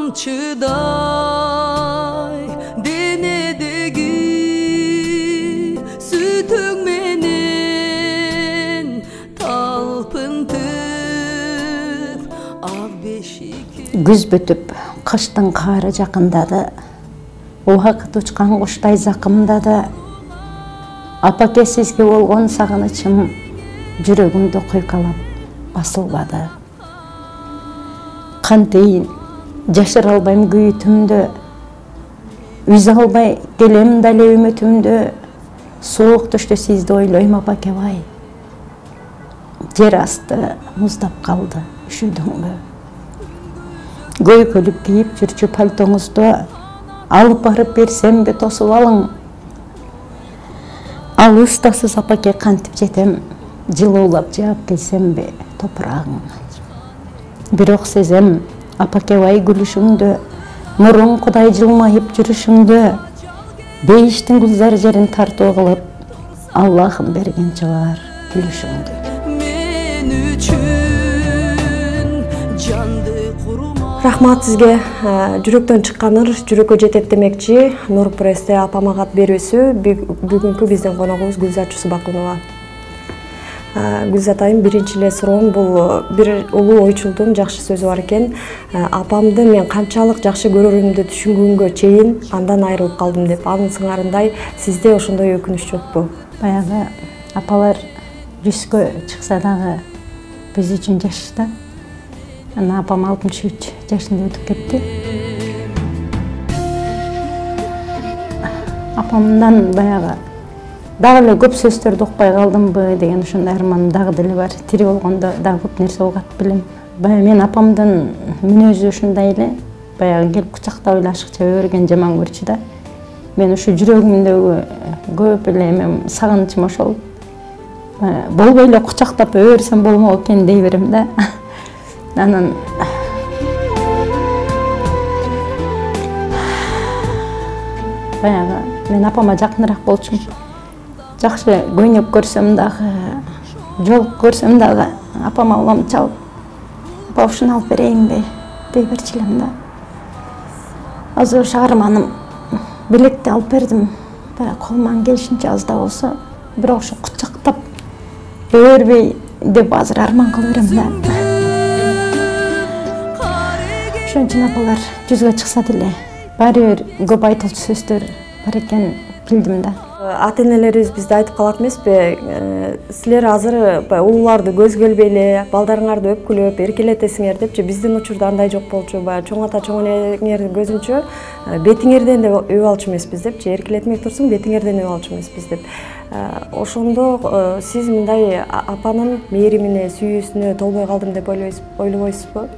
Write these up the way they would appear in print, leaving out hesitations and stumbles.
kamçıday denedegi sütüң menen talpıntıp ag beşik. Güz бүтүп, кыштын кары жакындады. Убакыт учкан куштай закымдады. Апаке сизге болгон сагынычым жүрөгүмдү куйкалап басылбады. Кантейин жашыра албайм күйүтүмдү, үзе албай келем дале үмүтүмдү. Суук түштү сизди ойлойм апакебай. Жер асты муздап калды, үшүдүңбү? Көйкөлүп кийип жүрчү пальтоңузду алып барып берсемби тосуп алың. Ал устасыз апаке кантип жетем, жылуулап жаап келсемби топурагың. Бирок сезем апакебай күлүшүңдү, мурун Кудай жылмайып жүрүшүңдү. Бейиштин гүлзар жерин тартуу кылып, Аллахым берген чыгар күлүшүңдү. Мен үчүн жанды курма. Рахмат сизге. Жүрөктөн чыккан ыр жүрөккө жетет демекчи. Нур Престе апама кат берүүсү. Бүгүнкү биздин коногубуз Гүлзат Чусубакунова. Гүлзат айым, биринчи эле суроом бул бир улуу ойчулдун жакшы сөзү бар экен. Апамды мен канчалык жакшы көрөрүмдү түшүнгөнгө чейин андан айрылып калдым деп. Анын сыңарындай сизде ошондой өкүнүч жокпу? Баягы апалар 100кө чыкса дагы биз үчүн жаш да. Ана апам 63 жашында өтүп кетти. Апамдан баягы дагы эле көп сөздөрдү укпай калдымбы деген ошондой арман дагы деле бар. Тири болгондо дагы көп нерсе угат билем. Баягы мен апамдын мүнөзү ушундай эле. Баягы келип кучактап эле ашыкча берген жаман көрчү да. Мен ушу жүрөгүмдөгү көп эле эми сагынычым ошол. Болбой эле кучактап берсем болмок экен дей берем да. Анан баягы мен апама жакыныраак болчумун. Жакшы көйнөк көрсөм дагы, жолук көрсөм дагы апама улам чалып, апа ушуну алып берейинби дей берчү элем да. Азыр ошо арманым билекти алып бердим. Баягы колуман келишинче аз да болсо, бирок ошо кучактап бербей деп азыр арман кыла берем да. Ошон үчүн апалар 100гө чыкса деле баары бир көп айтылчу сөздөр бар экен билдим да. Ата-энелерибиз бизде айтып калат эмеспи? Силер азыр улууларды көзгө илбей эле балдарыңарды өпкүлөп, эркелетесиңер депчи. Биздин учурда андай жок болчу. Баягы чоң ата, чоң энеңердин көзүнчө бетиңерден да өп алчу эмеспиз депчи. Эркелетмей турсуң, бетиңерден өп алчу эмеспиз деп. Ошондо сиз мындай апанын мээримине, сүйүүсүнө толбой калдым деп ойлобойсузбу?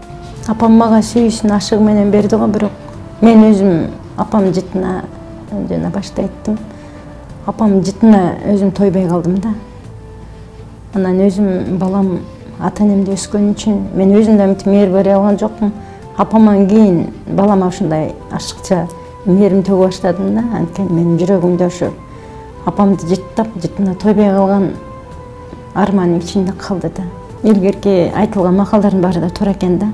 Апам мага сүйүүсүн ашыгы менен берди го, бирок мен өзүм апам жытына жана башта айттым. Апам жытына өзүм тойбой калдым да. Анан өзүм балам ата-энемде өскөн үчүн мен өзүм да мынтип мээр бере алган жокмун. Апаман кийин балама ушундай ашыкча мээрим төгө баштадым да. Анткени менин жүрөгүмдө ошо апамды жыттап, жытына тойбой калган арман ичинде калды да. Илгерки айтылган макалдардын баары да туура экен да.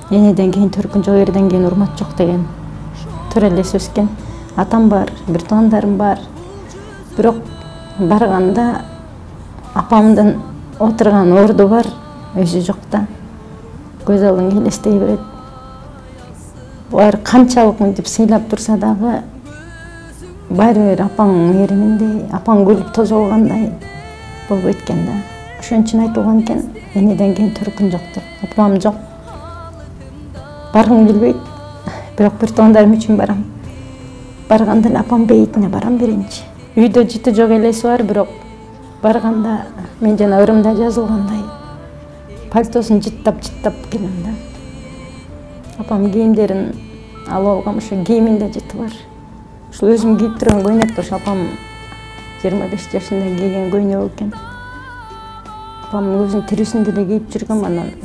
Энеден кийин төркүн жок, эрден кийин урмат жок деген туура эле сөз экен. Атам бар, бир туугандарым бар. Бирок барганда апамдын отурган орду бар, өзү жок да. Көз алдың элестей берет. Булар канчалык мынтип сыйлап турса дагы баары бир апаң мээриминдей, апаң күлүп тозо алгандай болбойт экен да. Ошон үчүн айтылган экен, энеден кийин төркүн жок деп. Апам жок. Баргым келбейт. Бирок бир туугандарым үчүн барам. Барганда эле апам бейитине барам биринчи. Үйдө жыты жок элеси бар, бирок барганда мен жана ырымда жазылгандай пальтосун жыттап келем да. Апам кийимдерин алып алгам, ошо кийиминде жыты бар. Ушул өзүм кийип турган көйнөктү ошо апам 25 жашында кийген көйнөк экен. Апам өзүнүн тирүүсүндө деле кийип жүргөм, анан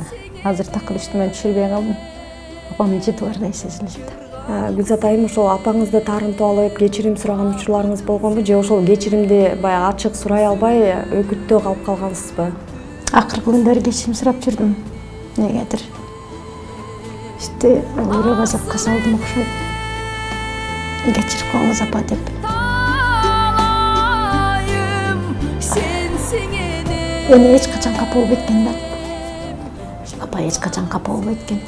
азыр такыр үстүмөн түшүрбөй калдым. Апамдын жыты бардай сезилет. Гүлзат айым, ошол апаңызды таарынтып алып, кечирим сураган учурларыңыз болгонбу же ошол кечиримди баягы ачык сурай албай өкүттөө калып калгансызбы? Акыркы күндөрү кечирим сурап жүрдүм. Негедир. İşte өрек азапқа салдым окшойт. Кечирип коюңуз апа деп. Эне эч качан капа болуп кеткен да. Апа эч качан капа болуп кеткен.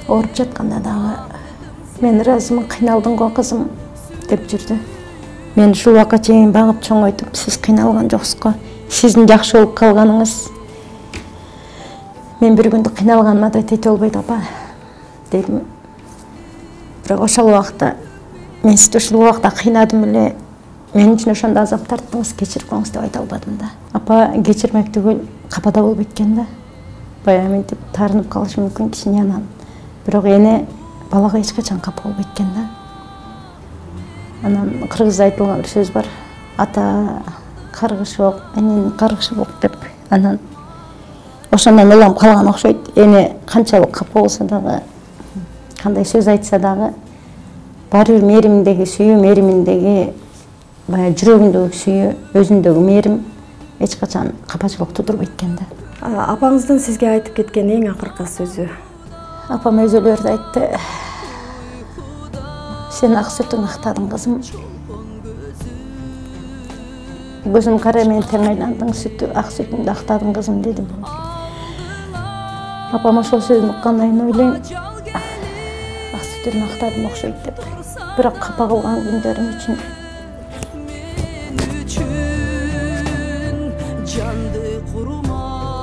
Ооруп жатканда дагы мен ыраазымын, кыйналдың го кызым деп жүрдү. Мен ушул убакка чейин багып чоңойтуп, сиз кыйналган жоксуз го. Сиздин жакшы болуп калганыңыз мен бир күндү кыйналганыма да тете болбойт апа дедим. Бирок ошол убакта мен сизди ушул убакта кыйнадым эле. Мен үчүн ошондо азап тарттыңыз, кечирип коюңуз деп айта албадым да. Апа кечирмек түгүл, капада болуп кеткен да. Баягы мынтип таарынып калышы мүмкүн кичине анан. Бирок эне балага эч качан капа болуп кеткен да. Анан кыргызда айтылган бир сөз бар. Ата каргышы ок, эненин каргышы ок деп. Анан ошондон улам калган окшойт. Эне канчалык капа болсо дагы, кандай сөз айтса дагы, баары бир мээриминдеги сүйүү, мээриминдеги баягы жүрөгүндөгү сүйүү, өзүндөгү мээрим эч качан капачылык тудурбайт экен да. Апаңыздын сизге айтып кеткен эң акыркы сөзү? Апам өзөлөрдү айтты. Сен ак сүтүң актадың кызым. Көзүм кара менен тең айландың, ак сүтүңдү актадың кызым деди. Апам ошол сөздү уккандан кийин ойлойм, ак сүтүн актадым окшойт деп. Бирок капа кылган күндөрүм үчүн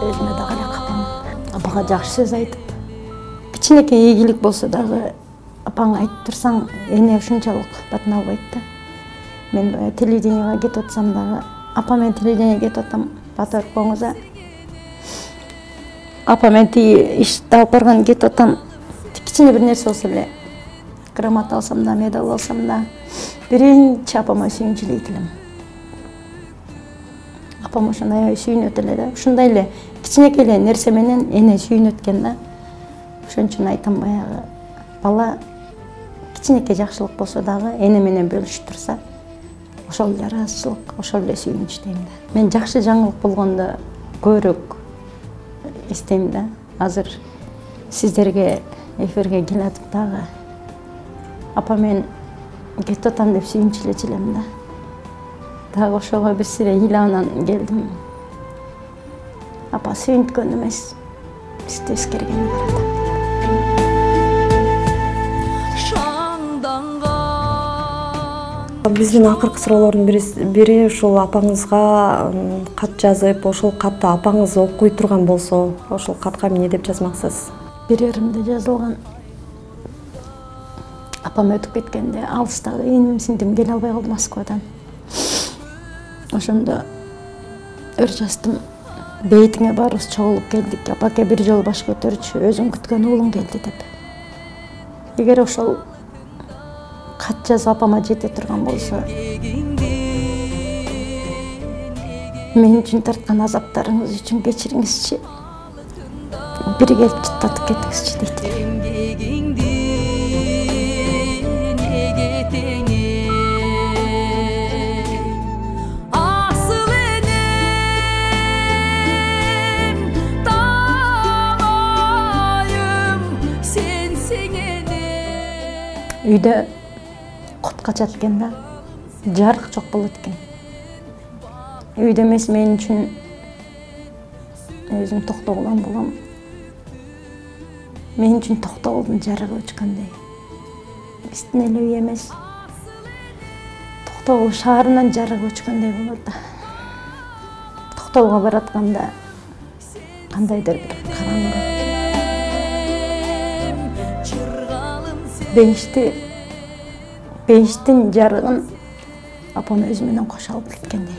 өзүмө дагы эле капамын. Апага жакшы сөз айтып, кичинекей ийгилик болсо дагы апаңа айтып турсаң, эне ушунчалык батын албайт да. Мен телевиденияга кетип атсам дагы, апа мен телевиденияга кетип атам, бата берип коюңуз а. Апа мен тиги ишти алып барган кетип атам, кичине бир нерсе болсо эле, грамота алсам да, медаль алсам да, биринчи апама сүйүнчүлөйт элем. Апам ошондой аябай сүйүнөт эле да. Ушундай эле кичинекей эле нерсе менен эне сүйүнөт экен да. Ошон үчүн айтам, баягы бала кичинекей жакшылык болсо дагы эне менен бөлүшүп турса, ошол эле ыраазычылык, ошол эле сүйүнүч дейм да. Мен жакшы жаңылык болгондо көбүрөөк эстейм да. Азыр сиздерге эфирге келатып дагы апа мен кетип атам деп сүйүнчүлөчү элем да. Дагы ошого бир сире ыйланан келдим. Апа сүйүнткөн эмес, бизди эскерген барат. Биздин акыркы суроолордун бири ушул апаңызга кат жазып, ошол катты апаңыз окуй турган болсо, ошол катка эмне деп жазмаксыз? Бир жеримде жазылган. Апам өтүп кеткенде алыстагы иним сиңдим келе албай калды Москвадан. Ошондо өр жаздым. Бейтиңе баарыбыз чогулуп келдик. Апаке бир жолу баш көтөрчү, өзүң күткөн уулуң келди деп. Эгер ошол кат жазып апама жете турган болсо, мен үчүн тарткан азаптарыңыз үчүн кечириңизчи. Бири келип чыттатып кетиңизчи дейт. Үйдө кут качат экен да, жарык жок болот экен. Үйдө эмес мен үчүн өзүм Токтогулдан болом. Мен үчүн Токтогулдун жарыгы өчкөндөй. Биздин эле үй эмес, Токтогул шаарынын жарыгы өчкөндөй болот да. Токтогулга баратканда кандайдыр бир караңгы. Бейиштин жарыгын апам өзү менен кошо алып кеткендей.